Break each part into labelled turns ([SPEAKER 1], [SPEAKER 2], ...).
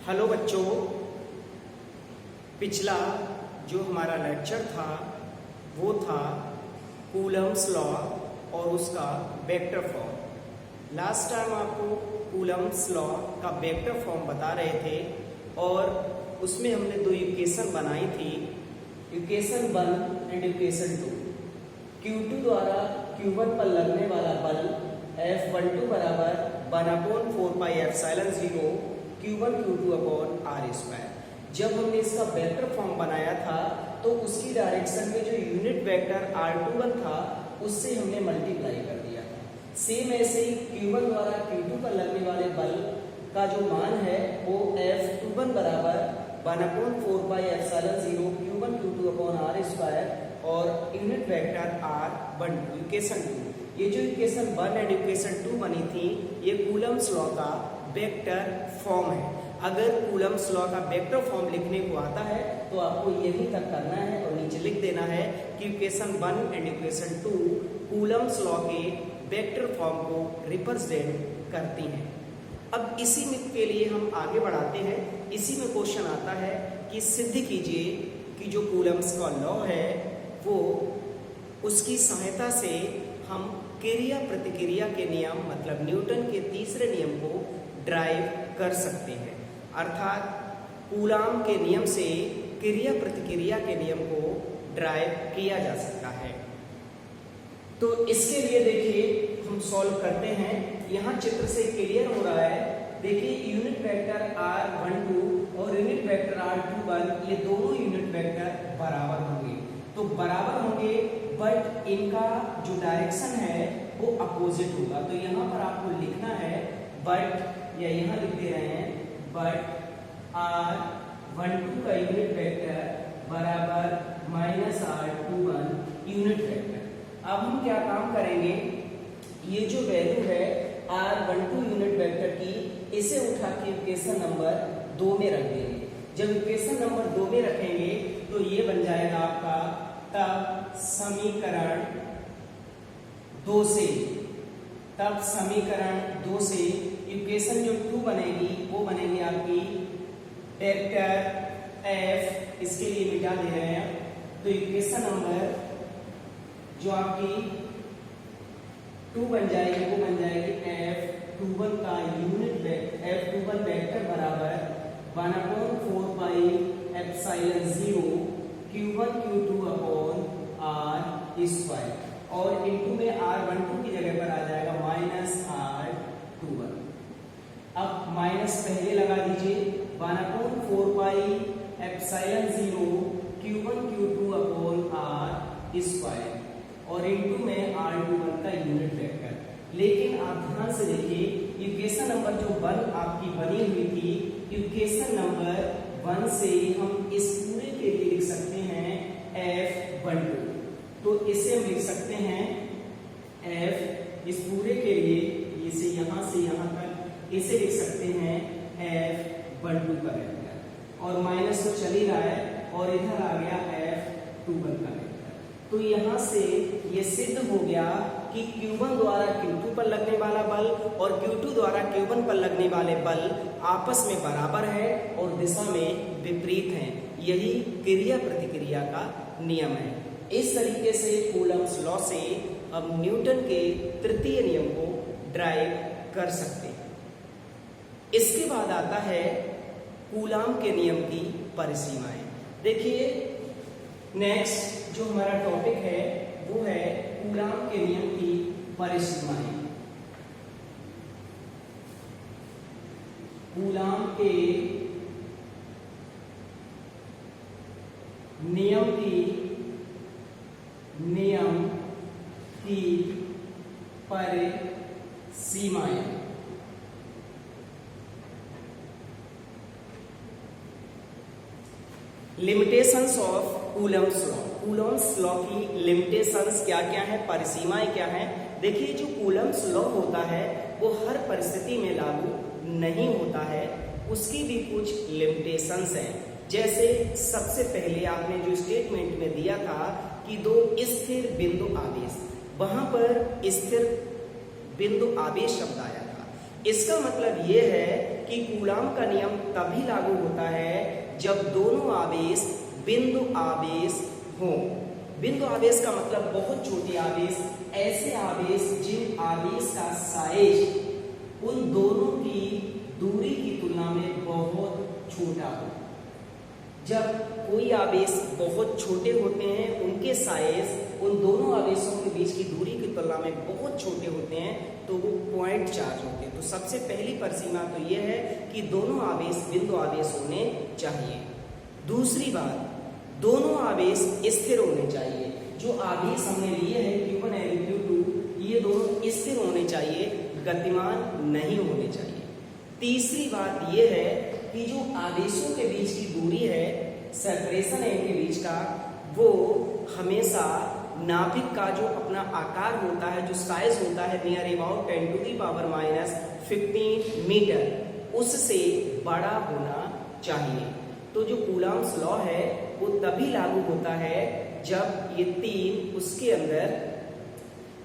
[SPEAKER 1] Hello बच्चों, पिछला जो हमारा लेक्चर था वो था कूलम्स लॉ और उसका वेक्टर फॉर्म। लास्ट टाइम आपको कूलम्स लॉ का वेक्टर फॉर्म बता रहे थे और उसमें हमने दो इक्वेशन बनाई थी, इक्वेशन 1 एंड इक्वेशन 2। Q2 द्वारा Q1 पर लगने वाला बल F12 बराबर 1/4πε0 Q1 Q2 अपॉन r²। जब हमने इसका वेक्टर फॉर्म बनाया था तो उसकी डायरेक्शन में जो यूनिट वेक्टर r21 था उससे हमने मल्टीप्लाई कर दिया था। सेम ऐसे ही Q1 द्वारा Q2 पर लगने वाले बल का जो मान है वो F21 बराबर 1/4πε0 Q1 Q2 अपॉन r² और यूनिट वेक्टर r12 इक्वेशन 2। ये जो इक्वेशन 1 एंड इक्वेशन 2 बनी थी ये कूलम्स लॉ का वेक्टर फॉर्म है। अगर कूलम्स लॉ का वेक्टर फॉर्म लिखने को आता है तो आपको यहीं तक करना है और नीचे लिख देना है कि equation 1 and equation 2 Coulomb's law के वेक्टर फॉर्म को रिप्रेजेंट करती हैं। अब इसी में के लिए हम आगे बढ़ाते हैं। इसी में क्वेश्चन आता है कि सिद्ध कीजिए कि जो कूलम्स का लॉ है वो उसकी सहायता से हम क्रिया प्रतिक्रिया के नियम मतलब न्यूटन के तीसरे नियम को ड्राइव कर सकते हैं। अर्थात कूलम्ब के नियम से क्रिया प्रतिक्रिया के नियम को ड्राइव किया जा सकता है। तो इसके लिए देखिए हम सॉल्व करते हैं। यहाँ चित्र से क्लियर हो रहा है। देखिए यूनिट वेक्टर r12 और यूनिट वेक्टर r21 ये दोनों यूनिट वेक्टर बराबर होंगे। तो बराबर होंगे बट इनका जो डायरेक्शन है वो अपोजिट होगा। तो यहाँ पर आपको लिखना है बट, या यहाँ लिख दे रहे हैं बट r12 का यूनिट वेक्टर बराबर -r21 यूनिट वेक्टर। अब हम क्या काम करेंगे, ये जो वैल्यू है r12 यूनिट वेक्टर की इसे उठा के इक्वेशन नंबर 2 में रख देंगे। जब इक्वेशन नंबर 2 में रखेंगे तो ये बन जाएगा आपका तब समीकरण 2 से, तब समीकरण 2 से इक्वेशन जो 2 बनेगी वो बनेगी आपकी वेक्टर f, इसके लिए मिटा दे रहे हैं। तो इक्वेशन नंबर जो आपकी 2 बन जाएगी वो बन जाएगी F21 का यूनिट वेक्टर F21 वेक्टर बराबर 1/4πε0 Q1 Q2 अपॉन r² और इनटू में r12 की जगह पर आ जाएगा -r21। अब माइनस पहले लगा दीजिए 1/4πε0 Q1 Q2 अपॉन r² और इनटू में r21 का यूनिट वेक्टर। लेकिन आप ध्यान से देखिए इक्वेशन नंबर जो 1 आपकी बनी हुई थी, इक्वेशन नंबर 1 से हम इस पूरे के लिए लिख सकते हैं F12। तो इसे हम लिख सकते हैं F, इस पूरे के लिए इसे यहाँ से यहाँ तक इसे लिख सकते हैं F12 का वेक्टर और माइनस तो चल ही रहा है और इधर आ गया F21 का वेक्टर। तो यहाँ से ये सिद्ध हो गया कि Q1 द्वारा Q2 पर लगने वाला बल और Q2 द्वारा Q1 पर लगने वाले बल आपस में बराबर है और दिशा में विपरीत हैं। यही क्रिया प्रतिक्रिया का नियम है। इस तरीके से कूलम्स लॉ से हम न्यूटन के तृतीय नियम को ड्राइव कर सकते हैं। इसके बाद आता है कूलम्ब के नियम की परिसीमाएं। देखिए नेक्स्ट जो हमारा टॉपिक है वो है कूलम्ब के नियम की परिसीमाएं। कूलम्ब के नियम की परिसीमाएं। Limitations of Coulomb's law. Coulomb's law की लिमिटेशंस क्या क्या है, परिसीमाएं क्या हैं। देखिए जो कूलम्स लॉ होता है वो हर परिस्थिति में लागू नहीं होता है, उसकी भी कुछ लिमिटेशंस हैं। जैसे सबसे पहले आपने जो स्टेटमेंट में दिया था कि दो स्थिर बिंदु आवेश, वहां पर स्थिर बिंदु आवेश शब्द आया था। इसका मतलब ये है कि कूलाम का नियम तभी लागू होता है जब दोनों आवेश बिंदु आवेश हो। बिंदु आवेश का मतलब बहुत छोटे आवेश, ऐसे आवेश जिन आवेश का साइज उन दोनों की दूरी की तुलना में बहुत छोटा हो। जब कोई आवेश बहुत छोटे होते हैं, उनके साइज उन दोनों आवेशों के बीच की दूरी की तुलना में बहुत छोटे होते हैं, तो वो पॉइंट चार्ज होते हैं। तो सबसे पहली परिसीमा तो ये है कि दोनों आवेश बिंदु आवेश होने चाहिए। दूसरी बात, दोनों आवेश स्थिर होने चाहिए। जो आवेश हमने लिए हैं Q1 और Q2, ये दोनों स्थिर होने चाहिए, गतिमान नहीं होने चाहिए। तीसरी बात यह है कि जो आवेशों के बीच की दूरी है, सेपरेशन है इनके बीच का, वो हमेशा नाभिक का जो अपना आकार होता है, जो साइज होता है नियर अबाउट 10⁻⁻15 मीटर, उससे बड़ा होना चाहिए। तो जो कूलम्ब्स लॉ है वो तभी लागू होता है जब ये तीन उसके अंदर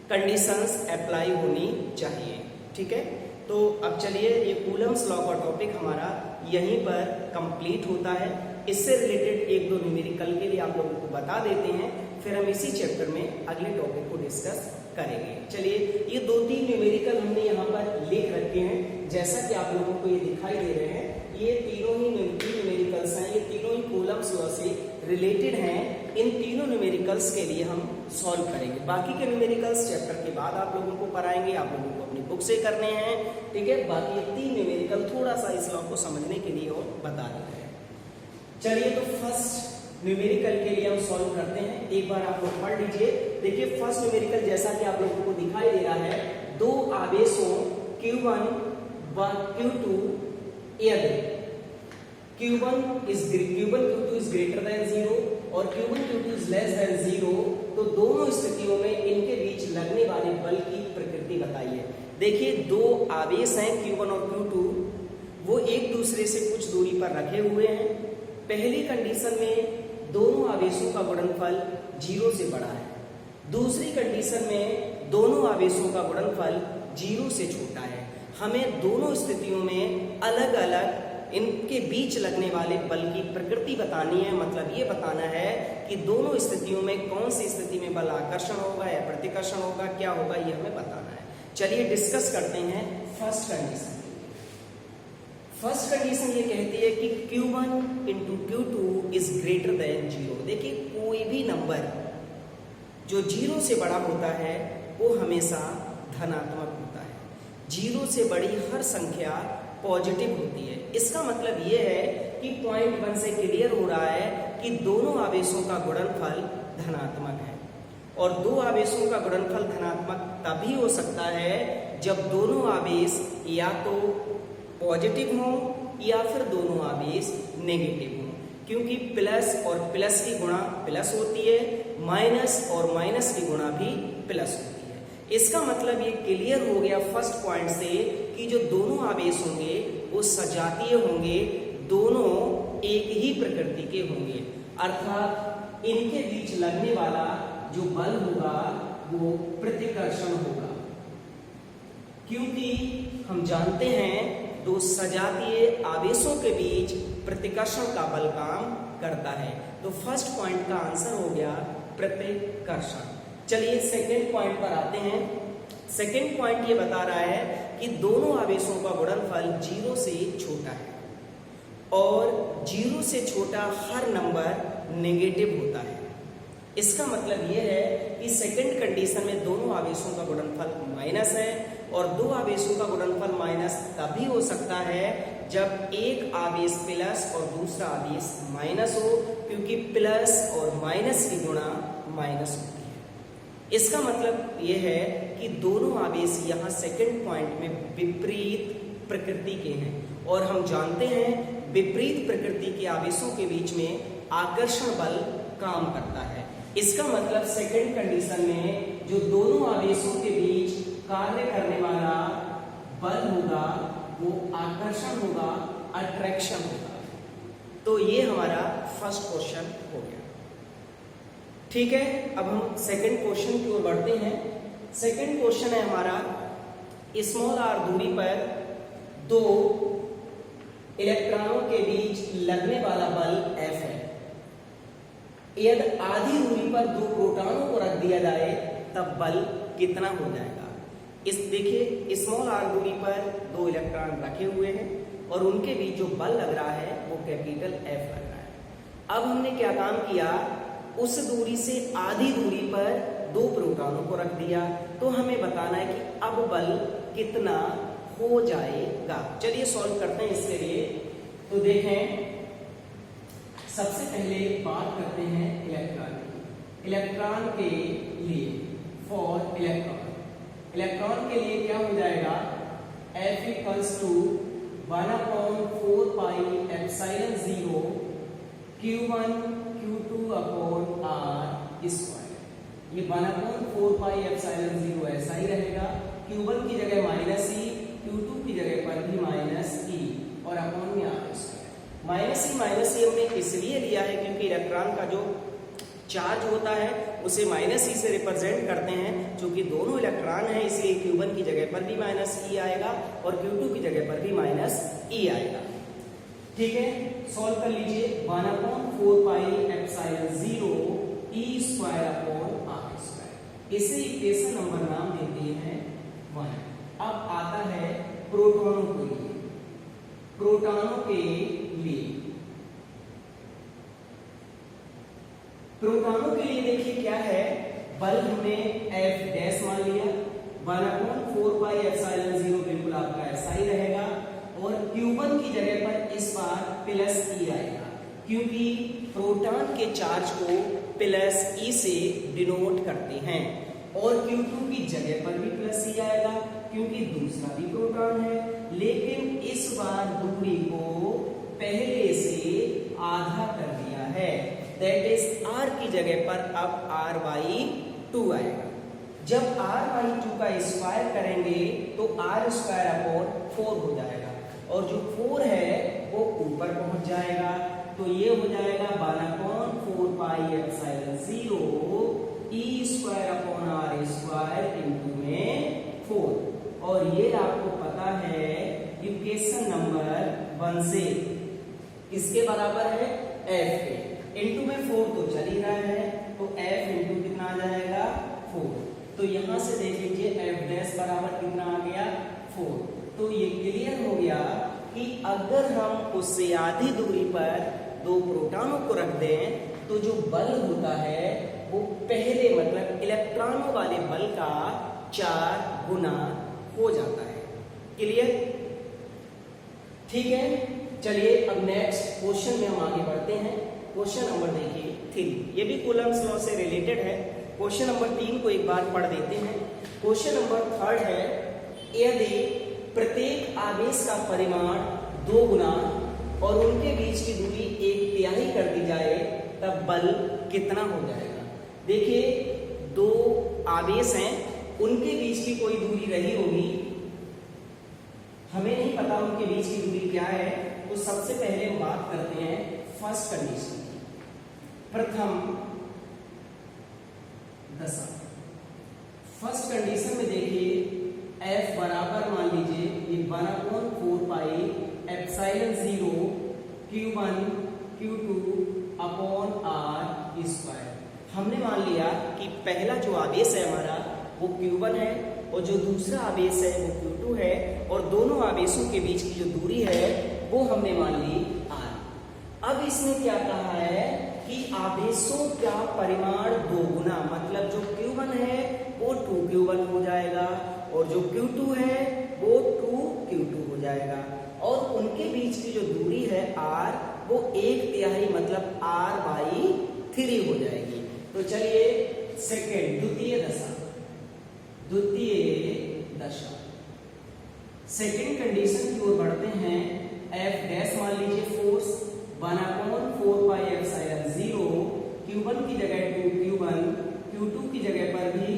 [SPEAKER 1] कंडीशंस अप्लाई होनी चाहिए। ठीक है, तो अब चलिए ये कूलम्ब्स लॉ का टॉपिक हमारा यहीं पर कंप्लीट होता है। इससे रिलेटेड एक दो न्यूमेरिकल के लिए आप लोगों को बता देते हैं, फिर हम इसी चैप्टर में अगले टॉपिक को डिस्कस करेंगे। चलिए, ये 2-3 न्यूमेरिकल हमने यहाँ पर लिख रखे हैं, जैसा कि आप लोगों को ये दिखाई दे रहे हैं। ये तीनों ही न्यूमेरिकल्स हैं, ये तीनों ही कूलम्ब्स लॉ से रिलेटेड हैं। इन तीनों न्यूमेरिकल्स के लिए हम सॉल्व करेंगे। बाकी के न्यूमेरिकल्स चैप्टर के बाद आप लोगों को कराएंगे, आप लोगों को अपनी बुक से करने हैं। ठीक है, बाकी ये 3 न्यूमेरिकल थोड़ा सा इस लॉ को समझने के लिए और बता देते हैं। चलिए, तो फर्स्ट न्यूमेरिकल के लिए हम सॉल्व करते हैं। एक बार आप लोग पढ़ लीजिए। देखिए, फर्स्ट न्यूमेरिकल जैसा कि आप लोगों को दिखाई दे रहा है, दो आवेशों Q1 व Q2 यदि Q1 Q2 is greater than 0 और Q1 Q2 is less than 0, तो दोनों स्थितियों में इनके बीच लगने वाले बल की प्रकृति बताइए। देखिए, दो आवेश हैं Q1 और Q2, वो एक दूसरे से कुछ दूरी पर रखे हुए हैं। पहली कंडीशन में दोनों आवेशों का गुणनफल 0 से बड़ा है। दूसरी कंडीशन में दोनों आवेशों का गुणनफल 0 से छोटा है। हमें दोनों स्थितियों में अलग अलग इनके बीच लगने वाले बल की प्रकृति बतानी है। मतलब ये बताना है कि दोनों स्थितियों में कौन सी स्थिति में बल आकर्षण होगा या प्रतिकर्षण होगा, क्या होगा, ये हमें बताना है। चलिए डिस्कस करते हैं फर्स्ट कंडीशन। फर्स्ट कंडीशन ये कहती है कि Q1 into Q2 is greater than 0। देखिए, कोई भी नंबर जो 0 से बड़ा होता है वो हमेशा धनात्मक होता है। 0 से बड़ी हर संख्या पॉजिटिव होती है। इसका मतलब ये है कि पॉइंट 1 से क्लियर हो रहा है कि दोनों आवेशों का गुणनफल धनात्मक है। और दो आवेशों का गुणनफल धनात्मक तभी हो सकता है जब दोनों आवेश या तो पॉजिटिव हो या फिर दोनों आवेश नेगेटिव हो, क्योंकि प्लस और प्लस की गुणा प्लस होती है, माइनस और माइनस की गुणा भी प्लस होती है। इसका मतलब ये क्लियर हो गया फर्स्ट पॉइंट से कि जो दोनों आवेश होंगे वो सजातीय होंगे, दोनों एक ही प्रकृति के होंगे, अर्थात इनके बीच लगने वाला जो बल होगा वो प्रतिकर्षण होगा। क्योंकि हम जानते हैं दो सजातीय आवेशों के बीच प्रतिकर्षण का बल काम करता है। तो फर्स्ट पॉइंट का आंसर हो गया प्रतिकर्षण। चलिए सेकंड पॉइंट पर आते हैं। सेकंड पॉइंट ये बता रहा है कि दोनों आवेशों का गुणनफल 0 से छोटा है और 0 से छोटा हर नंबर नेगेटिव होता है। इसका मतलब ये है कि सेकंड कंडीशन में दोनों आवेशों का गुणनफल माइनस है और दो आवेशों का गुणनफल माइनस तभी हो सकता है जब एक आवेश प्लस और दूसरा आवेश माइनस हो, क्योंकि प्लस और माइनस की गुणा माइनस होती है। इसका मतलब ये है कि दोनों आवेश यहाँ सेकंड पॉइंट में विपरीत प्रकृति के हैं और हम जानते हैं विपरीत प्रकृति के आवेशों के बीच में आकर्षण बल काम करता है। इसका मतलब सेकंड कंडीशन में जो दोनों आवेशों के बीच कार्य करने वाला बल होगा वो आकर्षण होगा, अट्रैक्शन होगा। तो ये हमारा फर्स्ट क्वेश्चन हो गया। ठीक है, अब हम सेकंड क्वेश्चन की ओर बढ़ते हैं। सेकंड क्वेश्चन है हमारा, स्मॉल आर दूरी पर दो इलेक्ट्रॉनों के बीच लगने वाला बल F है। यदि आधी दूरी पर दो प्रोटॉनों को रख दिया जाए तब बल कितना हो जाएगा। इस देखिए स्मॉल r दूरी पर दो इलेक्ट्रॉन रखे हुए हैं और उनके बीच जो बल लग रहा है वो कैपिटल F लग रहा है। अब हमने क्या काम किया, उस दूरी से आधी दूरी पर दो प्रोटॉनों को रख दिया, तो हमें बताना है कि अब बल कितना हो जाएगा। चलिए सॉल्व करते हैं इसके लिए। तो देखें, सबसे पहले बात करते हैं इलेक्ट्रॉन की। इलेक्ट्रॉन के लिए फॉर इलेक्ट्रॉन के लिए क्या हो जाएगा, F equals to 1/4 pi epsilon 0 Q1 Q2 upon R square. ये 1/4 पाई एप्सिलॉन 0 ऐसा ही रहेगा। Q1 की जगह माइनस ई, Q2 की जगह पर भी माइनस ई और अपॉन में R स्क्वायर। माइनस ई हमने इसलिए लिया है क्योंकि इलेक्ट्रॉन का जो चार्ज होता है उसे माइनस ई से रिप्रेजेंट करते हैं। चूंकि दोनों इलेक्ट्रॉन हैं इसलिए Q1 की जगह पर भी माइनस ई आएगा और Q2 की जगह पर भी माइनस ई आएगा। ठीक है, सॉल्व कर लीजिए। 1/4 pi epsilon 0 E square upon R square, इसे इक्वेशन नंबर नाम देते हैं 1। अब आता है प्रोटॉनों के लिए। प्रोटॉनों के लिए देखिए क्या है, बल हमने F डैश मान लिया। 1/4 पाई एप्सिलॉन 0 बिल्कुल आपका ऐसा ही रहेगा और Q1 की जगह पर इस बार प्लस ई आएगा क्योंकि प्रोटॉन के चार्ज को प्लस ई से डिनोट करते हैं। और Q2 की जगह पर भी प्लस ई आएगा क्योंकि दूसरा भी प्रोटॉन है, लेकिन इस बार दूरी को पहले से आधा कर दिया है। दैट इज R की जगह पर अब R/2 आएगा। जब R/2 का स्क्वायर करेंगे तो R स्क्वायर अपॉन 4 हो जाएगा और जो 4 है वो ऊपर पहुंच जाएगा, तो ये हो जाएगा 1/4 pi epsilon 0 E square upon R square into में 4। और ये आपको पता है इक्वेशन नंबर 1 से किसके बराबर है, F के। इनटू में 4 तो चल ही रहा है तो F इनटू कितना आ जाएगा 4। तो यहां से देख लीजिए F डैश बराबर कितना आ गया 4। तो ये क्लियर हो गया कि अगर हम उससे आधी दूरी पर दो प्रोटॉनों को रख दें तो जो बल होता है वो पहले मतलब इलेक्ट्रॉनों वाले बल का 4 गुना हो जाता है। क्लियर? ठीक है, चलिए अब नेक्स्ट क्वेश्चन में हम आगे बढ़ते हैं। क्वेश्चन नंबर देखिए 3, ये भी कूलम्ब्स लॉ से रिलेटेड है। क्वेश्चन नंबर 3 को एक बार पढ़ देते हैं। क्वेश्चन नंबर 3 है, यदि प्रत्येक आवेश का परिमाण 2 गुना और उनके बीच की दूरी 1/3 कर दी जाए तब बल कितना हो जाएगा। देखिए, दो आवेश हैं, उनके बीच की कोई दूरी रही होगी, हमें नहीं पता उनके बीच की दूरी क्या है। तो सबसे पहले हम बात करते हैं फर्स्ट कंडीशन की, प्रथम दशा। फर्स्ट कंडीशन में देखिए F बराबर मान लीजिए ये 1/4 pi epsilon 0 Q1 Q2 upon R square. हमने मान लिया कि पहला जो आवेश है हमारा वो Q1 है और जो दूसरा आवेश है वो Q2 है और दोनों आवेशों के बीच की जो दूरी है वो हमने मान ली R। अब इसने क्या कहा है कि आवेशों का परिमाण 2 गुना, मतलब जो Q1 है वो 2Q1 हो जाएगा और जो Q2 है वो 2Q2 हो जाएगा और उनके बीच की जो दूरी है R वो 1/3 मतलब R/3 हो जाएगी। तो चलिए सेकेंड द्वितीय दशा सेकेंड कंडीशन की ओर बढ़ते हैं। F डैश मान लीजिए फोर्स 1/4 पाई एप्सिलॉन 0 Q1 की जगह 2Q1 Q2 की जगह पर भी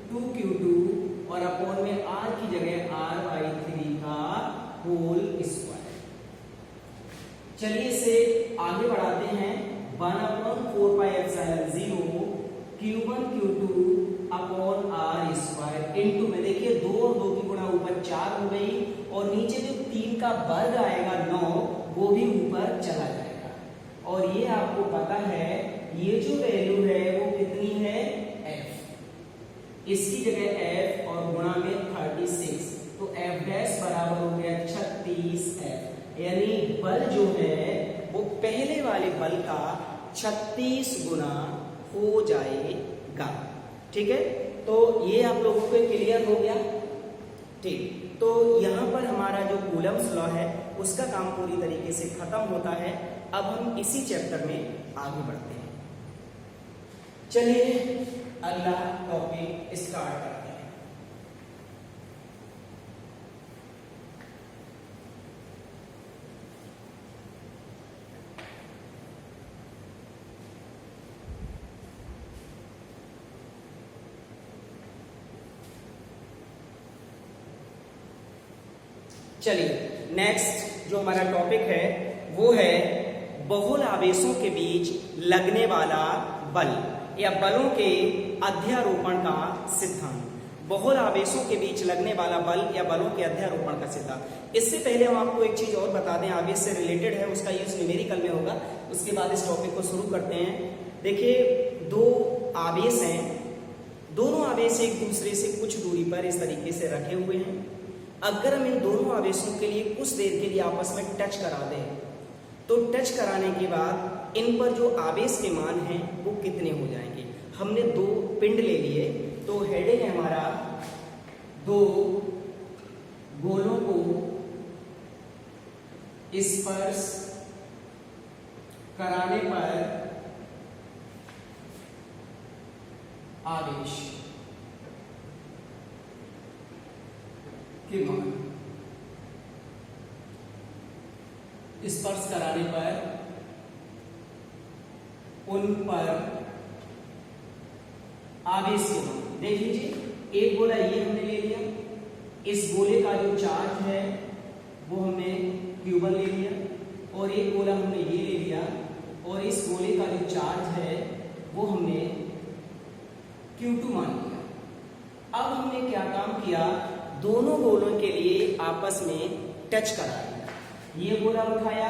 [SPEAKER 1] 2Q2 और अपॉन में R की जगह R/3 का होल स्क्वायर। चलिए इसे आगे बढ़ाते हैं। 1/4 pi epsilon 0 Q1 Q2 upon R square into में देखिए 2 और 2 की गुणा ऊपर 4 हो गई और नीचे जो 3 का वर्ग आएगा 9, वो भी ऊपर चला जाएगा। और ये आपको पता है ये जो वैल्यू है वो कितनी है, f। इसकी जगह f और गुणा में 36, तो f डैश बराबर हो गया 36f। यानी बल जो है वो पहले वाले बल का 36 गुना हो जाएगा। ठीक है, तो ये आप लोगों को क्लियर हो गया। ठीक, तो यहाँ पर हमारा जो कूलम्स लॉ है उसका काम पूरी तरीके से खत्म होता है। अब हम इसी चैप्टर में आगे बढ़ते हैं। चलिए अगला टॉपिक स्टार्ट करते हैं। चलिए नेक्स्ट जो हमारा टॉपिक है वो है बहुल आवेशों के बीच लगने वाला बल या बलों के अध्यारोपण का सिद्धांत। बहुल आवेशों के बीच लगने वाला बल या बलों के अध्यारोपण का सिद्धांत। इससे पहले हम आपको एक चीज और बता दें, आवेश से रिलेटेड है, उसका यूज न्यूमेरिकल में होगा। उसके बाद इस टॉपिक को शुरू करते हैं। देखिए दो आवेश हैं, दोनों आवेश एक दूसरे से कुछ दूरी पर इस तरीके से रखे हुए हैं। अगर हम इन दोनों आवेशों के लिए कुछ देर के लिए आपस में टच करा दें, तो टच कराने के बाद इन पर जो आवेश के मान हैं वो कितने हो जाएंगे। हमने दो पिंड ले लिए, तो हेडिंग है हमारा दो गोलों को स्पर्श कराने पर आवेश के मान, स्पर्श कराने पर उन पर आवेश के मान। देख लीजिए एक गोला ये हमने ले लिया, इस गोले का जो चार्ज है वो हमने Q1 ले लिया, और एक गोला हमने ये ले लिया और इस गोले का जो चार्ज है वो हमने Q2 मान लिया। अब हमने क्या काम किया, दोनों गोलों के लिए आपस में टच करा दिया। ये गोला उठाया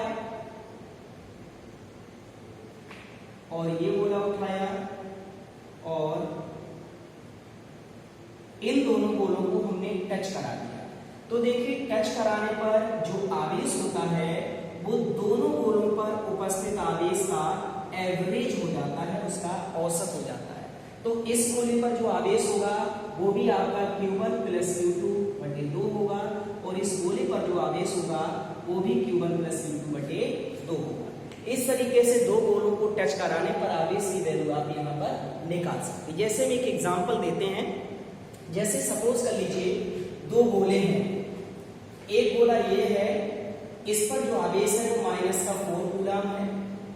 [SPEAKER 1] और ये गोला उठाया, और इन दोनों गोलों को हमने टच करा दिया। तो देखिए टच कराने पर जो आवेश होता है वो दोनों गोलों पर उपस्थित आवेश का एवरेज हो जाता है, उसका औसत हो जाता है। तो इस गोले पर जो आवेश होगा वो भी आपका Q1 प्लस Q2 बटे 2 होगा, और इस गोले पर जो आवेश होगा वो भी Q1 प्लस Q2 बटे 2 होगा। इस तरीके से दो गोलों को टच कराने पर आवेश की वैल्यू आप यहाँ पर निकाल सकते हैं। जैसे हम एक एग्जांपल देते हैं, जैसे सपोज कर लीजिए दो गोले हैं, एक गोला ये है, इस पर जो आवेश है वो माइनस का 4 कूलम है।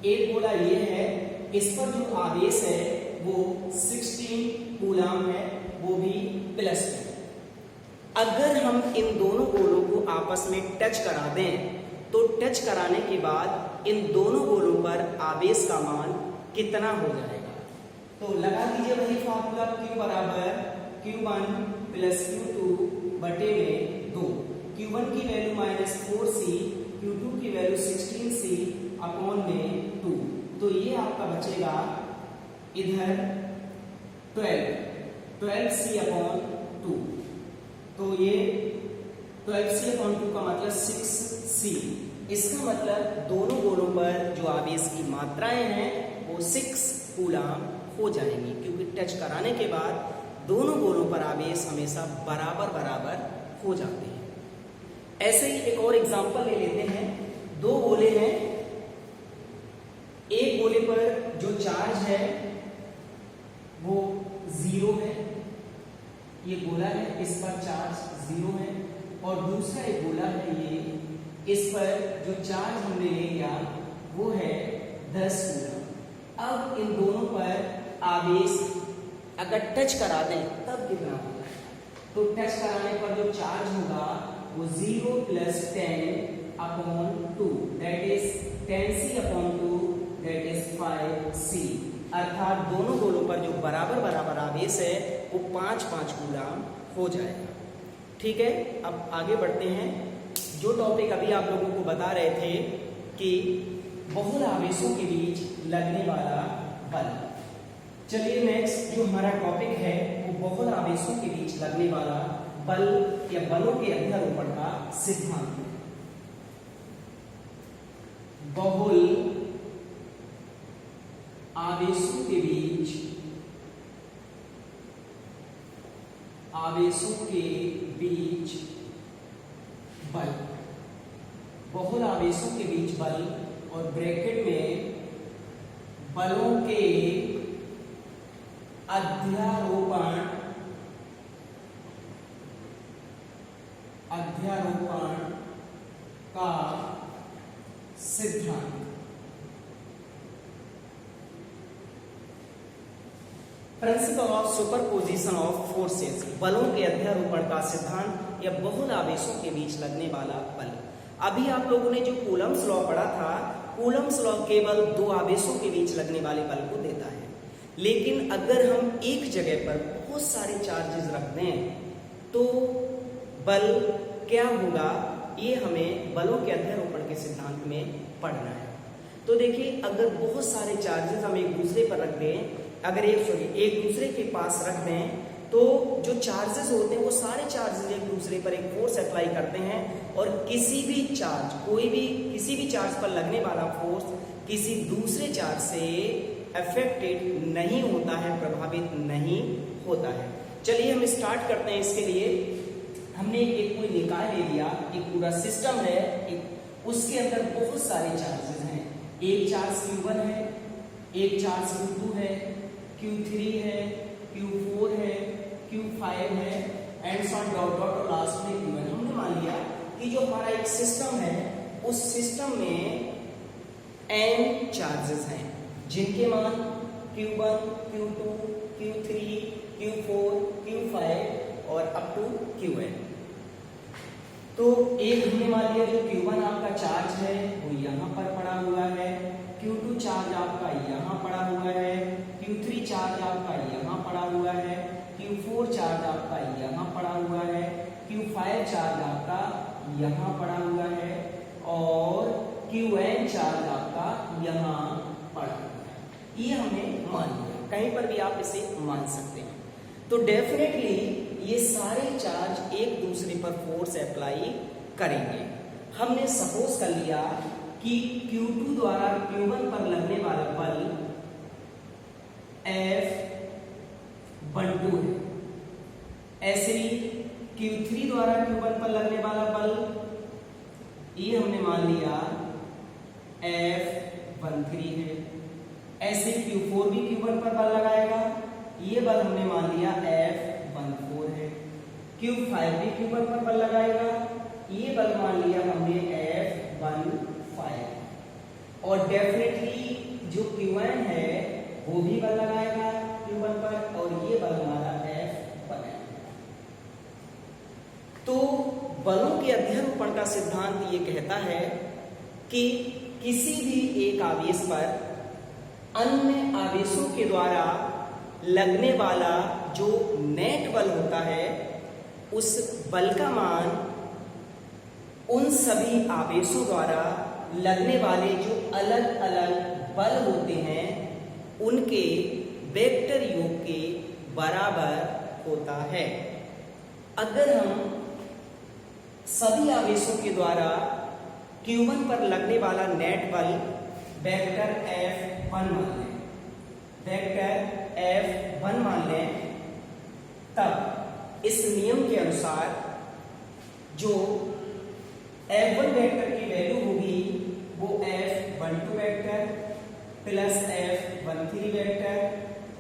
[SPEAKER 1] एक गोला ये है, इस पर जो आवेश है वो 16 कूलम है, वो भी प्लस है। अगर हम इन दोनों गोलों को आपस में टच करा दें, तो टच कराने के बाद इन दोनों गोलों पर आवेश का मान कितना हो जाएगा। तो लगा दीजिए वही फार्मूला, Q बराबर Q1 प्लस Q2 बटे में 2। Q1 की वैल्यू -4c, Q2 की वैल्यू 16c अपॉन में 2। तो ये आपका बचेगा इधर 12c अपॉन 2। तो ये 12c अपॉन 2 का मतलब 6c। इसका मतलब दोनों गोलों पर जो आवेश की मात्राएं हैं वो 6 कूलम हो जाएंगी, क्योंकि टच कराने के बाद दोनों गोलों पर आवेश हमेशा बराबर बराबर हो जाते हैं। ऐसे ही एक और एग्जांपल ले लेते हैं। दो गोले हैं, एक गोले पर जो चार्ज है वो 0 है, ये गोला है, इस पर चार्ज 0 है, और दूसरा एक गोला है ये, इस पर जो चार्ज हमने ले लिया वो है 10 कूलम। अब इन दोनों पर आवेश अगर टच करा दें तब कितना होगा, तो टच कराने पर जो चार्ज होगा वो 0 plus 10 upon 2, that is 10c upon 2, that is 5c। अर्थात दोनों गोलों पर जो बराबर बराबर आवेश है वो 5-5 कूलम हो जाएगा। ठीक है, अब आगे बढ़ते हैं। जो टॉपिक टॉपिक अभी आप लोगों को बता रहे थे कि बहुल आवेशों के बीच लगने वाला बल। चलिए नेक्स्ट जो हमारा टॉपिक है वो बहुल आवेशों के बीच लगने वाला बल या बलों के अध्यारोपण का सिद्धांत। बहुल आवेशों के बीच बल, बहुल आवेशों के बीच बल और ब्रैकेट में बलों के अध्यारोपण का सिद्धांत। Principle of superposition of forces, बलों के अध्यारोपण का सिद्धांत या बहुल आवेशों के बीच लगने वाला बल। अभी आप लोगों ने जो कूलम्स लॉ पढ़ा था, कूलम्स लॉ केवल दो आवेशों के बीच लगने वाले बल को देता है, लेकिन अगर हम एक जगह पर बहुत सारे चार्जेस रख दें तो बल क्या होगा, ये हमें बलों के अध्यारोपण के सिद्धांत में पढ़ना है। तो देखिए, अगर बहुत सारे चार्जेस हम एक दूसरे पर रख दें, अगर एक दूसरे के पास रख दें, तो जो चार्जेस होते हैं वो सारे चार्जेस एक दूसरे पर एक फोर्स अप्लाई करते हैं और किसी भी चार्ज पर लगने वाला फोर्स किसी दूसरे चार्ज से अफेक्टेड नहीं होता है, प्रभावित नहीं होता है। चलिए हम स्टार्ट करते हैं। इसके लिए हमने एक कोई निकाय ले लिया, एक पूरा सिस्टम है, उसके अंदर बहुत सारे चार्जेस हैं। एक चार्ज Q1 है, एक चार्ज Q2 है, Q3 है, Q4 है, Q5 है, and so on dot dot और लास्ट में Q1। हमने मान लिया कि जो हमारा एक सिस्टम है उस सिस्टम में n चार्जेस हैं जिनके मान Q1, Q2, Q3, Q4, Q5 और अप टू Qn। तो एक हमने मान लिया जो Q1 आपका चार्ज है वो यहाँ पर पड़ा हुआ है, Q2 चार्ज आपका यहाँ पड़ा हुआ है, Q3 चार्ज आपका यहाँ पड़ा हुआ है, Q4 चार्ज आपका यहाँ पड़ा हुआ है, Q5 चार्ज आपका यहाँ पड़ा हुआ है और Qn चार्ज आपका यहाँ पड़ा हुआ है। ये हमने मान लिया, कहीं पर भी आप इसे मान सकते हैं। तो डेफिनेटली ये सारे चार्ज एक दूसरे पर फोर्स अप्लाई करेंगे। हमने सपोज कर लिया कि Q2 द्वारा Q1 पर लगने वाला बल F12 है, ऐसे ही Q3 द्वारा Q1 पर लगने वाला बल ये हमने मान लिया F13 है, ऐसे Q4 भी Q1 पर बल लगाएगा, ये बल हमने मान लिया F14 है, Q5 भी Q1 पर बल लगाएगा, ये बल मान लिया हमने F15 और डेफिनेटली जो Qn है वो भी बल लगाएगा Q1 पर और ये बल हमारा F1 है। तो बलों के अध्यारोपण का सिद्धांत ये कहता है कि किसी भी एक आवेश पर अन्य आवेशों के द्वारा लगने वाला जो नेट बल होता है उस बल का मान उन सभी आवेशों द्वारा लगने वाले जो अलग अलग बल होते हैं उनके वेक्टर योग के बराबर होता है। अगर हम सभी आवेशों के द्वारा Q1 पर लगने वाला नेट बल वेक्टर F1 मान लें, वेक्टर F1 मान लें, तब इस नियम के अनुसार जो F1 वेक्टर की वैल्यू होगी वो F12 vector plus F13 vector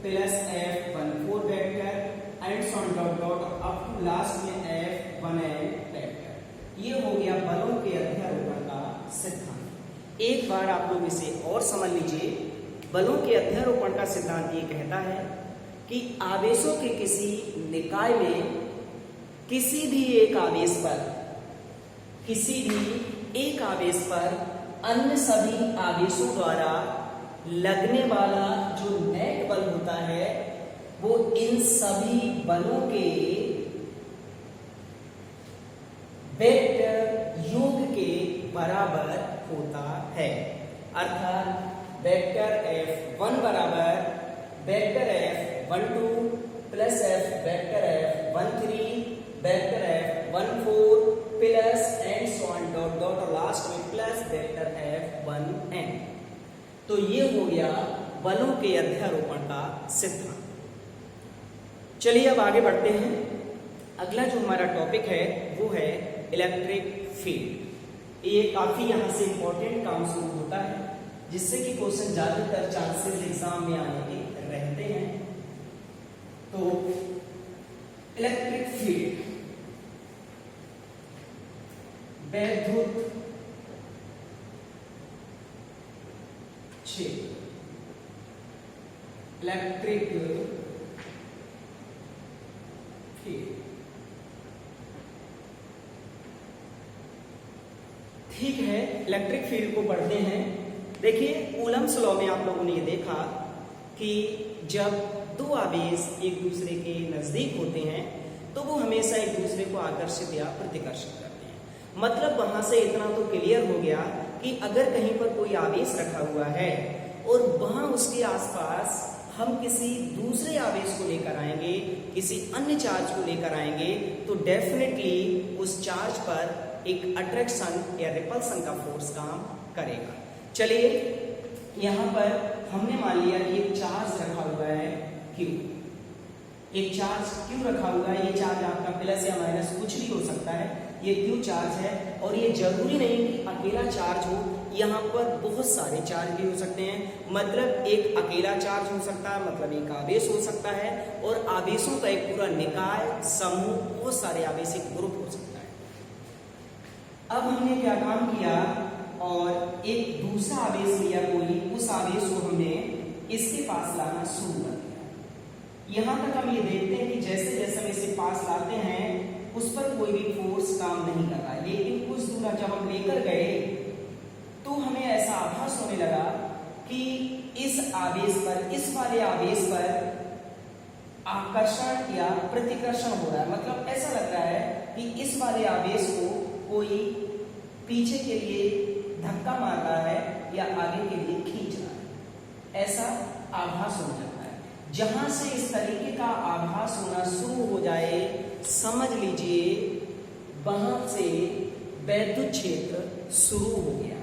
[SPEAKER 1] plus F14 vector and so on dot dot up to last में F1n वेक्टर। ये हो गया बलों के अध्यारोपण का सिद्धांत। एक बार आप लोग इसे और समझ लीजिए। बलों के अध्यारोपण का सिद्धांत ये कहता है कि आवेशों के किसी निकाय में किसी भी एक आवेश पर अन्य सभी आवेशों द्वारा लगने वाला जो नेट बल होता है वो इन सभी बलों के वेक्टर योग के बराबर होता है। अर्थात वेक्टर F1 बराबर vector F12 plus vector F13 vector F14 plus and so on dot dot और लास्ट में प्लस वेक्टर F1n। तो ये हो गया बलों के अध्यारोपण का सिद्धांत। चलिए अब आगे बढ़ते हैं। अगला जो हमारा टॉपिक है वो है इलेक्ट्रिक फील्ड। ये काफी यहाँ से इंपॉर्टेंट काम शुरू होता है, जिससे कि क्वेश्चन ज्यादातर चांसेस एग्जाम में आने के रहते हैं। तो इलेक्ट्रिक फील्ड वैद्युत क्षेत्र, इलेक्ट्रिक फील्ड। ठीक है, इलेक्ट्रिक फील्ड को पढ़ते हैं। देखिए कूलम्स लॉ में आप लोगों ने ये देखा कि जब दो आवेश एक दूसरे के नजदीक होते हैं तो वो हमेशा एक दूसरे को आकर्षित या प्रतिकर्षित करते हैं। मतलब वहां से इतना तो क्लियर हो गया कि अगर कहीं पर कोई आवेश रखा हुआ है और वहां उसके आसपास हम किसी दूसरे आवेश को लेकर आएंगे, किसी अन्य चार्ज को लेकर आएंगे, तो डेफिनेटली उस चार्ज पर एक अट्रैक्शन या रिपल्सन का फोर्स काम करेगा। चलिए यहाँ पर हमने मान लिया कि एक चार्ज रखा हुआ है Q। एक चार्ज Q रखा हुआ है। ये चार्ज आपका प्लस या माइनस कुछ भी हो सकता है। ये Q चार्ज है और ये जरूरी नहीं कि अकेला चार्ज हो, यहाँ पर बहुत सारे चार्ज भी हो सकते हैं। मतलब एक अकेला चार्ज हो सकता है, मतलब एक आवेश हो सकता है, और आवेशों का एक पूरा निकाय समूह, बहुत सारे आवेश एक ग्रुप हो सकता है। अब हमने क्या काम किया और एक दूसरा आवेश लिया कोई, उस आवेश को हमने इसके पास लाना शुरू कर दिया। यहां तक हम ये देखते हैं कि जैसे जैसे हम इसे पास लाते हैं उस पर कोई भी फोर्स काम नहीं कर रहा है, लेकिन कुछ दूर जब हम लेकर गए तो हमें ऐसा आभास होने लगा कि इस आवेश पर, इस वाले आवेश पर आकर्षण या प्रतिकर्षण हो रहा है। मतलब ऐसा लग रहा है कि इस वाले आवेश को कोई पीछे के लिए धक्का मार रहा है या आगे के लिए खींच रहा है, ऐसा आभास हो जाता है। जहां से इस तरीके का आभास होना शुरू हो जाए, समझ लीजिए वहां से वैद्युत क्षेत्र शुरू हो गया।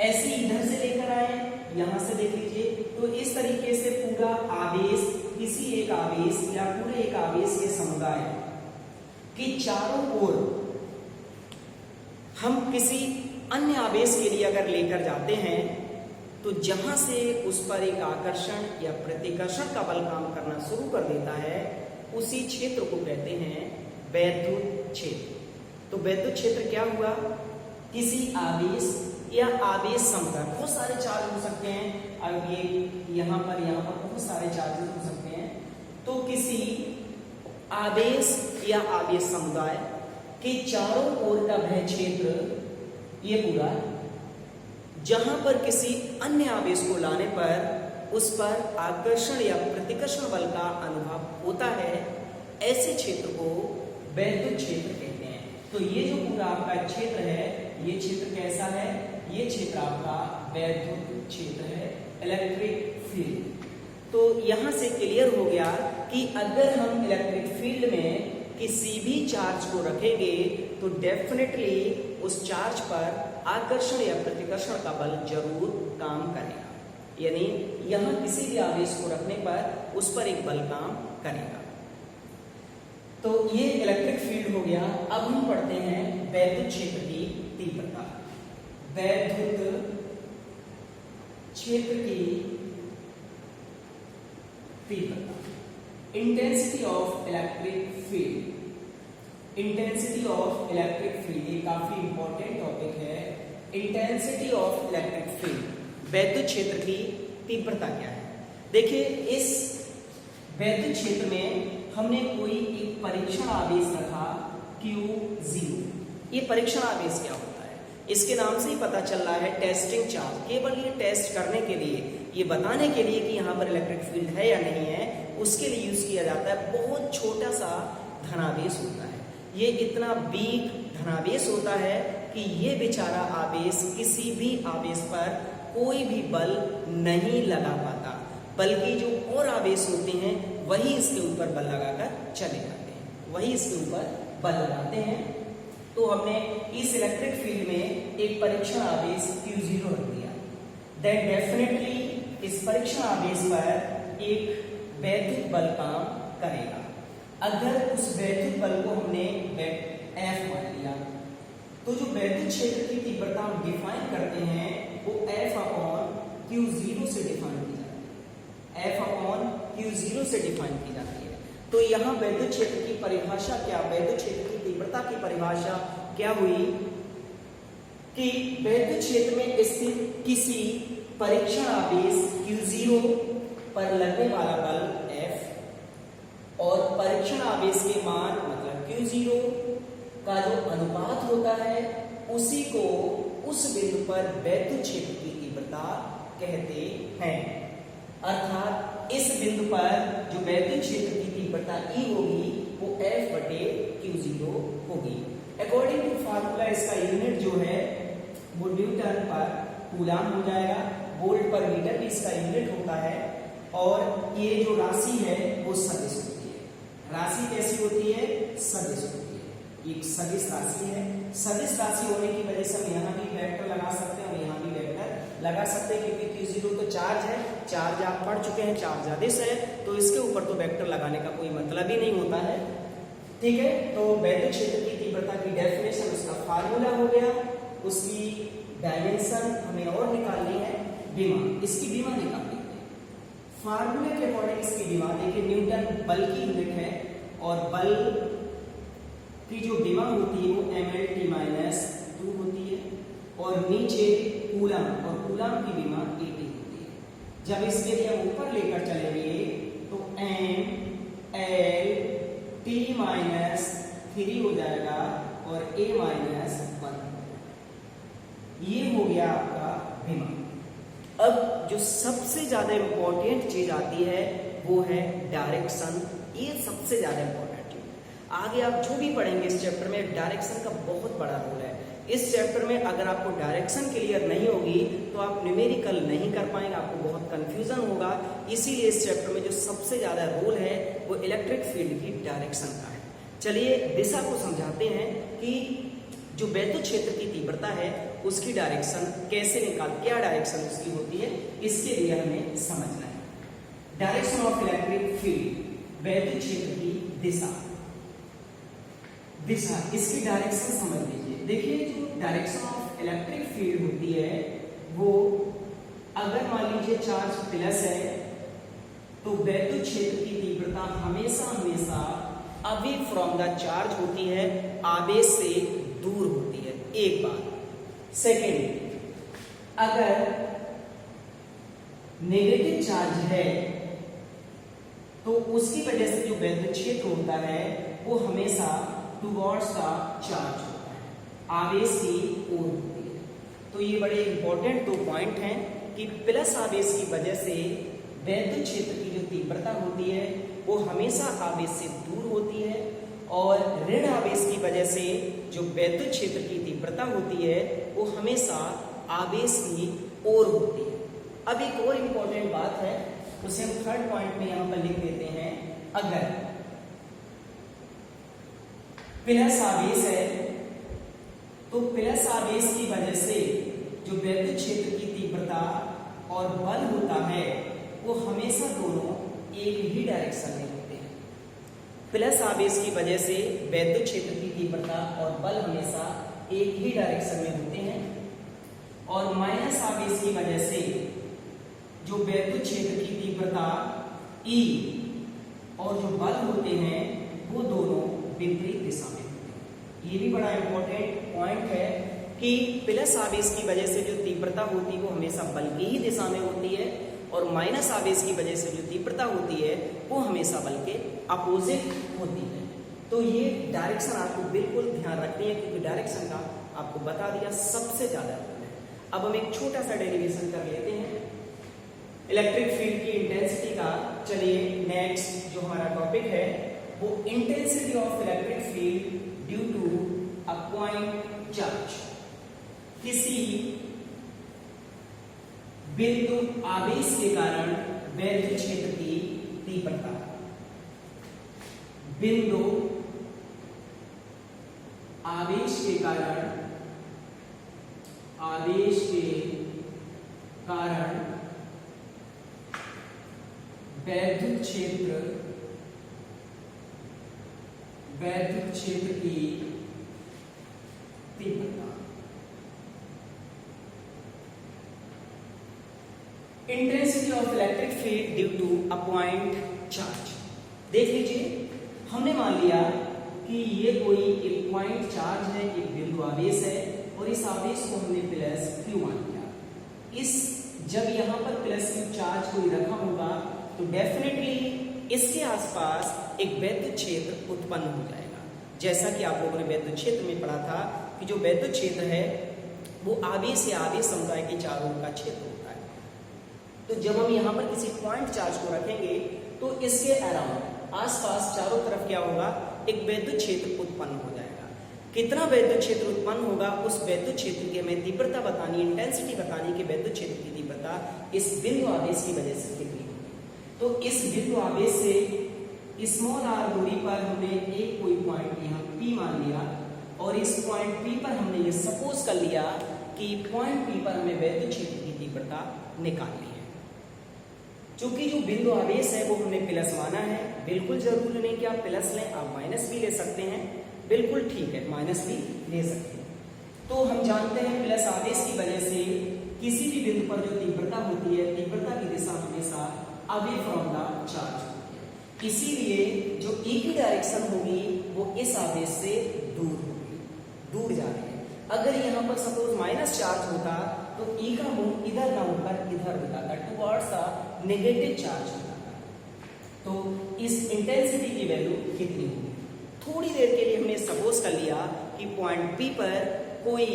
[SPEAKER 1] ऐसे इधर से लेकर आए, यहां से देख लीजिए, तो इस तरीके से पूरा आवेश, किसी एक आवेश या पूरे एक आवेश के समुदाय के चारों ओर हम किसी अन्य आवेश के लिए अगर लेकर जाते हैं तो जहां से उस पर एक आकर्षण या प्रतिकर्षण का बल काम करना शुरू कर देता है, उसी क्षेत्र को कहते हैं वैद्युत क्षेत्र। तो वैद्युत क्षेत्र क्या हुआ? किसी आवेश या आवेश समुदाय, बहुत सारे चार्ज हो सकते हैं। अब ये यहाँ पर बहुत सारे चार्जेस हो सकते हैं। तो किसी आवेश या आवेश समुदाय के चारों ओर का वह क्षेत्र, ये पूरा, जहां पर किसी अन्य आवेश को लाने पर उस पर आकर्षण या प्रतिकर्षण बल का अनुभव होता है, ऐसे क्षेत्र को वैद्युत क्षेत्र कहते हैं। तो ये जो पूरा आपका क्षेत्र है, ये क्षेत्र कैसा है? ये क्षेत्र आपका वैद्युत क्षेत्र है, इलेक्ट्रिक फील्ड। तो यहां से क्लियर हो गया कि अगर हम इलेक्ट्रिक फील्ड में किसी भी चार्ज को रखेंगे तो डेफिनेटली उस चार्ज पर आकर्षण या प्रतिकर्षण का बल जरूर काम करेगा। यानी यहां किसी भी आवेश को रखने पर उस पर एक बल काम करेगा। तो ये इलेक्ट्रिक फील्ड हो गया। अब हम पढ़ते हैं वैद्युत क्षेत्र की तीव्रता। वैद्युत क्षेत्र की तीव्रता, intensity of electric field. Intensity of electric field ये काफी इंपॉर्टेंट टॉपिक है। इंटेंसिटी ऑफ इलेक्ट्रिक फील्ड, वैद्युत क्षेत्र की तीव्रता क्या है? देखिए इस वैद्युत क्षेत्र में हमने कोई एक परीक्षण आवेश रखा Q0। ये परीक्षण आवेश क्या होता है? इसके नाम से ही पता चल रहा है टेस्टिंग चार्ज। केवल ये टेस्ट करने के लिए, ये बताने के लिए कि यहाँ पर इलेक्ट्रिक फील्ड है या नहीं है, उसके लिए यूज किया जाता है। बहुत छोटा सा धनावेश होता है, ये इतना वीक धनावेश होता है कि ये बेचारा आवेश किसी भी आवेश पर कोई भी बल नहीं लगा पाता, बल्कि जो और आवेश होते हैं वही इसके ऊपर बल लगाकर चले जाते हैं, वही इसके ऊपर बल लगाते हैं। तो हमने इस इलेक्ट्रिक फील्ड में एक परीक्षण आवेश Q0 रख दिया, दैट डेफिनेटली इस परीक्षण आवेश पर एक वैद्युत बल काम करेगा। अगर उस वैद्युत बल को हमने F मान लिया, तो जो वैद्युत क्षेत्र की तीव्रता हम डिफाइन करते हैं वो F/Q0 से डिफाइन की जाती है, F/Q0 से डिफाइन की जाती है। तो यहाँ वैद्युत क्षेत्र की परिभाषा क्या, वैद्युत क्षेत्र की तीव्रता की परिभाषा क्या हुई कि वैद्युत क्षेत्र में स्थित किसी परीक्षण आवेश Q0 पर लगने वाला बल F और परीक्षण आवेश के मान मतलब Q0 का जो अनुपात होता है उसी को उस बिंदु पर वैद्युत क्षेत्र की तीव्रता कहते हैं। अर्थात इस बिंदु पर जो वैद्युत क्षेत्र की तीव्रता E होगी वो F/Q0 होगी। अकॉर्डिंग टू फार्मूला इसका यूनिट जो है वो न्यूटन पर कूलम हो जाएगा, वोल्ट पर मीटर भी इसका यूनिट होता है। और ये जो राशि है वो सदिश होती है। राशि कैसी होती है, सदिश होती है, एक सदिश राशि है। सदिश राशि होने की वजह से हम यहाँ भी वेक्टर लगा सकते हैं और यहाँ भी वेक्टर लगा सकते हैं, क्योंकि Q0 तो चार्ज है, चार्ज आप पढ़ चुके हैं, चार्ज आवेश है, तो इसके ऊपर तो वेक्टर लगाने का कोई मतलब ही नहीं होता है। ठीक है, तो वैद्युत क्षेत्र की तीव्रता की डेफिनेशन उसका फार्मूला हो गया, उसकी डायमेंशन हमें और निकालनी है, विमा, इसकी विमा निकालनी है। फार्मूले के अकॉर्डिंग इसकी विमा देखिए, न्यूटन बल की यूनिट है और बल की जो विमा होती है वो mL/T-2 होती है और नीचे कूलम, और कूलम की विमा AT होती है। जब इसके लिए हम ऊपर लेकर चलेंगे तो mL/T-3 हो जाएगा और A-1। ये हो गया आपका विमा। अब जो सबसे ज्यादा इंपॉर्टेंट चीज आती है वो है डायरेक्शन। ये सबसे ज्यादा इंपॉर्टेंट चीज, आगे आप जो भी पढ़ेंगे इस चैप्टर में डायरेक्शन का बहुत बड़ा रोल है। इस चैप्टर में अगर आपको डायरेक्शन क्लियर नहीं होगी तो आप न्यूमेरिकल नहीं कर पाएंगे, आपको बहुत कंफ्यूजन होगा। इसीलिए इस चैप्टर में जो सबसे ज्यादा रोल है वो इलेक्ट्रिक फील्ड की डायरेक्शन का है। चलिए दिशा को समझाते हैं कि जो वैद्युत क्षेत्र की तीव्रता है उसकी डायरेक्शन कैसे क्या डायरेक्शन उसकी होती है, इसके लिए हमें समझना है। डायरेक्शन ऑफ इलेक्ट्रिक फील्ड, वैद्युत क्षेत्र की दिशा, इसकी डायरेक्शन समझ लीजिए। देखिए जो डायरेक्शन ऑफ इलेक्ट्रिक फील्ड होती है वो, अगर मान लीजिए चार्ज प्लस है तो वैद्युत क्षेत्र की तीव्रता हमेशा अवे फ्रॉम द चार्ज होती है, आवेश से दूर होती है, एक बात। सेकेंड, अगर नेगेटिव चार्ज है तो उसकी वजह से जो वैद्युत क्षेत्र होता है वो हमेशा टुवर्ड्स द चार्ज होता है, आवेश की ओर होती है। तो ये बड़े इंपॉर्टेंट दो पॉइंट हैं कि प्लस आवेश की वजह से वैद्युत क्षेत्र की जो तीव्रता होती है वो हमेशा आवेश से दूर होती है, और ऋण आवेश की वजह से जो वैद्युत क्षेत्र की तीव्रता होती है वो हमेशा आवेश की ओर होती है। अब एक और इंपॉर्टेंट बात है, उसे हम थर्ड पॉइंट में यहां पर लिख देते हैं। अगर प्लस आवेश है तो प्लस आवेश की वजह से जो वैद्युत क्षेत्र की तीव्रता और बल होता है वो हमेशा दोनों एक ही डायरेक्शन में होते हैं। प्लस आवेश की वजह से वैद्युत क्षेत्र की तीव्रता और बल हमेशा एक ही डायरेक्शन में होते हैं, और माइनस आवेश की वजह से जो वैद्युत क्षेत्र की तीव्रता E और जो बल होते हैं वो दोनों विपरीत दिशा में होते हैं। ये भी बड़ा इंपॉर्टेंट पॉइंट है कि प्लस आवेश की वजह से जो तीव्रता होती है वो हमेशा बल की ही दिशा में होती है, और माइनस आवेश की वजह से जो तीव्रता होती है वो हमेशा बल के अपोजिट होती है। तो ये डायरेक्शन आपको बिल्कुल ध्यान रखनी है, क्योंकि डायरेक्शन का आपको बता दिया सबसे ज्यादा रोल है। अब हम एक छोटा सा डेरिवेशन कर लेते हैं इलेक्ट्रिक फील्ड की इंटेंसिटी का। चलिए नेक्स्ट जो हमारा टॉपिक है वो intensity of electric field due to a point charge. किसी बिंदु आवेश के कारण वैद्युत क्षेत्र की तीव्रता, बिंदु आवेश के कारण वैद्युत क्षेत्र की तीव्रता। Intensity of electric field due to a point charge. देख लीजिए, हमने मान लिया कि ये कोई एक पॉइंट चार्ज है, एक बिंदु आवेश है, और इस आवेश को हमने प्लस क्यू मान लिया। जब यहाँ पर प्लस क्यू चार्ज कोई रखा होगा तो डेफिनेटली इसके आसपास एक वैद्युत क्षेत्र उत्पन्न हो जाएगा। जैसा कि आप लोगों ने वैद्युत क्षेत्र में पढ़ा था कि जो वैद्युत क्षेत्र है वो आवेश या आवेश समुदाय के चारों ओर का क्षेत्र होता है। तो जब हम यहाँ पर किसी पॉइंट चार्ज को रखेंगे तो इसके अराउंड आसपास चारों तरफ क्या होगा, एक वैद्युत क्षेत्र उत्पन्न हो जाएगा। कितना वैद्युत क्षेत्र उत्पन्न होगा, उस वैद्युत क्षेत्र की हमें तीव्रता बतानी, इंटेंसिटी बतानी कि वैद्युत क्षेत्र की तीव्रता इस बिंदु आवेश की वजह से कितनी होगी। तो इस बिंदु आवेश से स्मॉल आर दूरी पर हमने एक कोई पॉइंट यहाँ P मान लिया, और इस पॉइंट P पर हमने ये सपोज कर लिया कि पॉइंट P पर हमें वैद्युत क्षेत्र की तीव्रता निकालनी है। चूंकि जो बिंदु आवेश है वो हमने प्लस माना है, बिल्कुल जरूरी नहीं कि आप प्लस लें, आप माइनस भी ले सकते हैं, बिल्कुल ठीक है, माइनस भी ले सकते हैं। तो हम जानते हैं प्लस आवेश की वजह से किसी भी बिंदु पर जो तीव्रता होती है, तीव्रता की दिशा हमेशा अवे फ्रॉम द चार्ज होती है। इसीलिए जो E की डायरेक्शन होगी वो इस आवेश से दूर होगी, दूर जा रही है। अगर यहाँ पर सपोज माइनस चार्ज होता तो E का मूव इधर ना होकर इधर होता था, टुवर्ड्स द नेगेटिव चार्ज होता था। तो इस इंटेंसिटी की वैल्यू कितनी होगी? थोड़ी देर के लिए हमने सपोज कर लिया कि पॉइंट P पर कोई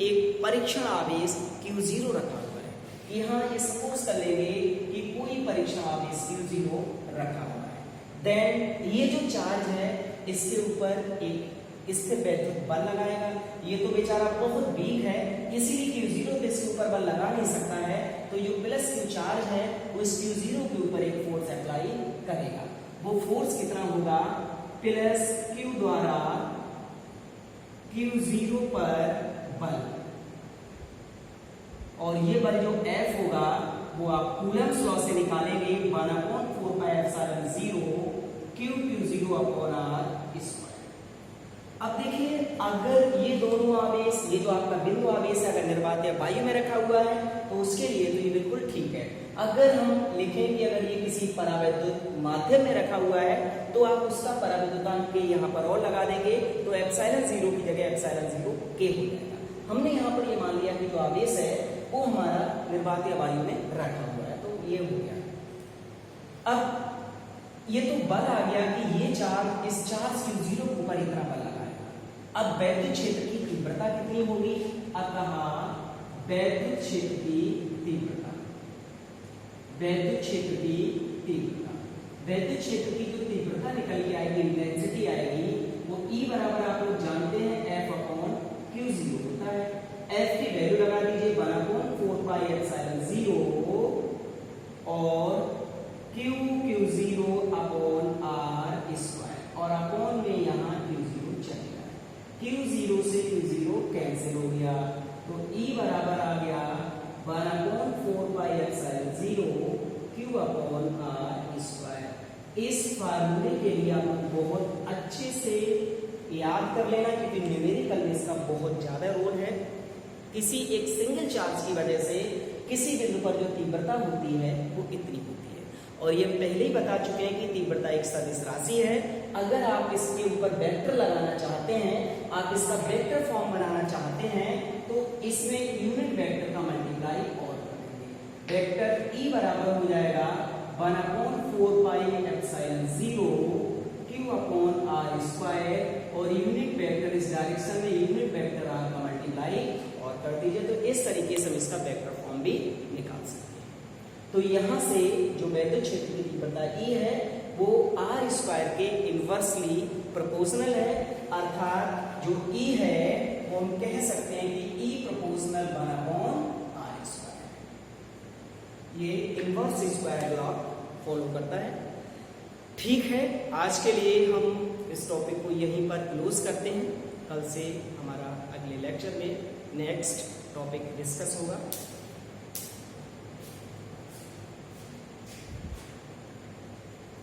[SPEAKER 1] एक परीक्षण आवेश Q0 रखा हुआ है। यहाँ ये सपोज कर लेंगे कि कोई परीक्षण आवेश Q0 रखा हुआ है। देन ये जो चार्ज है इसके ऊपर एक स्थिर वैद्युत बल लगाएगा। ये तो बेचारा बहुत वीक है, इसीलिए Q0 पे इसके ऊपर बल लगा नहीं सकता है। तो जो प्लस Q चार्ज है वो इस Q0 के ऊपर एक फोर्स अप्लाई करेगा। वो फोर्स कितना होगा, प्लस Q द्वारा Q0 पर बल, और ये बल जो F होगा वो आप कूलम्ब्स लॉ से निकालेंगे, 1/4πε0 Q0/r²। अब देखिए, अगर ये दोनों आवेश, ये जो आपका बिंदु आवेश है अगर निर्वात या वायु में रखा हुआ है तो उसके लिए तो ये बिल्कुल ठीक है। अगर हम लिखेंगे अगर ये किसी परावैद्युत माध्यम में रखा हुआ है तो आप उसका परावैद्युतांक के यहाँ पर और लगा देंगे तो ε0 की जगह ε0 k हो जाएगा। हमने यहाँ पर ये मान लिया कि जो आवेश है वो हमारा निर्वात या वायु में रखा हुआ है, तो ये हो गया। अब ये तो बल आ गया कि ये चार्ज, इस चार्ज Q0 के ऊपर इतना बल लगाएगा। अब वैद्युत क्षेत्र की तीव्रता कितनी होगी, अतः वैद्युत क्षेत्र की तीव्रता, वैद्युत क्षेत्र की तीव्रता, वैद्युत क्षेत्र की जो तीव्रता निकल के आएगी, इंटेंसिटी आएगी, वो E बराबर आप लोग जानते हैं F/Q0 होता है। F की वैल्यू लगा दीजिए 1/4πε0 और Q0/r², और अपॉन में यहाँ Q0 चलेगा। Q0 से Q0 कैंसिल हो गया तो E बराबर आ गया 1/4πε0 Q/r²। इस फार्मूले के लिए आप बहुत अच्छे से याद कर लेना क्योंकि न्यूमेरिकल में इसका बहुत ज्यादा रोल है। किसी एक सिंगल चार्ज की वजह से किसी बिंदु पर जो तीव्रता होती है वो इतनी होती है, और ये पहले ही बता चुके हैं कि तीव्रता एक सदिश राशि है। अगर आप इसके ऊपर वेक्टर लगाना चाहते हैं, आप इसका वेक्टर फॉर्म बनाना चाहते हैं तो इसमें यूनिट वेक्टर का मल्टीप्लाई और करेंगे। वेक्टर E बराबर हो जाएगा 1/4πε0 Q/r², और यूनिट वेक्टर इस डायरेक्शन में यूनिट वेक्टर r का मल्टीप्लाई और कर दीजिए। तो इस तरीके से हम इसका वेक्टर फॉर्म भी निकाल सकते हैं। तो यहाँ से जो वैद्युत क्षेत्र की तीव्रता E है वो r² के इनवर्सली प्रोपोर्शनल है, अर्थात जो E है वो हम कह सकते हैं कि E proportional inverse square law follow करता है। ठीक है, आज के लिए हम इस टॉपिक को यहीं पर क्लोज करते हैं। कल से हमारा अगले लेक्चर में नेक्स्ट टॉपिक डिस्कस होगा।